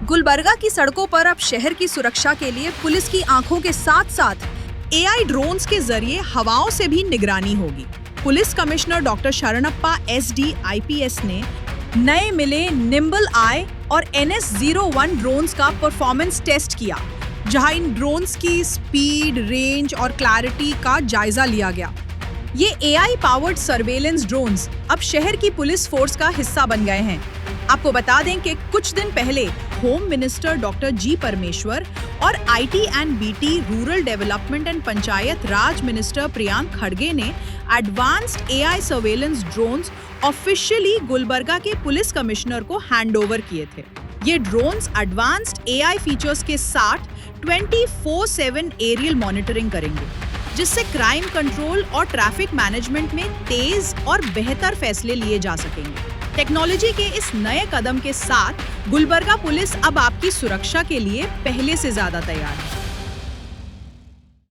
गुलबर्गा की सड़कों पर अब शहर की सुरक्षा के लिए पुलिस की आंखों के साथ साथ एआई ड्रोन्स के जरिए हवाओं से भी निगरानी होगी। Police commissioner doctor Sharanappa SD IPS ने नए मिले निम्बल आई और NS-01 ड्रोन्स का परफॉर्मेंस टेस्ट किया, जहां इन ड्रोन्स की स्पीड, रेंज और क्लैरिटी का जायजा लिया गया। ये एआई पावर्ड सर्वेलेंस ड्रोन्स अब शहर की पुलिस फोर्स का हिस्सा बन गए हैं। आपको बता दें कि कुछ दिन पहले होम मिनिस्टर डॉक्टर जी परमेश्वर और IT and BT, rural development and panchayat Raj minister Priyank खड़गे ने advanced AI surveillance drones officially Gulbarga के पुलिस कमिश्नर को हैंडओवर किए थे। ये ड्रोन्स एडवांस्ड एआई फीचर्स के साथ 24/7 एरियल मॉनिटरिंग करेंगे, जिससे क्राइम कंट्रोल और ट्रैफिक मैनेजमेंट में तेज और बेहतर फैसले लिए जा सकेंगे। टेक्नोलॉजी के इस नए कदम के साथ गुलबर्गा पुलिस अब आपकी सुरक्षा के लिए पहले से ज्यादा तैयार है।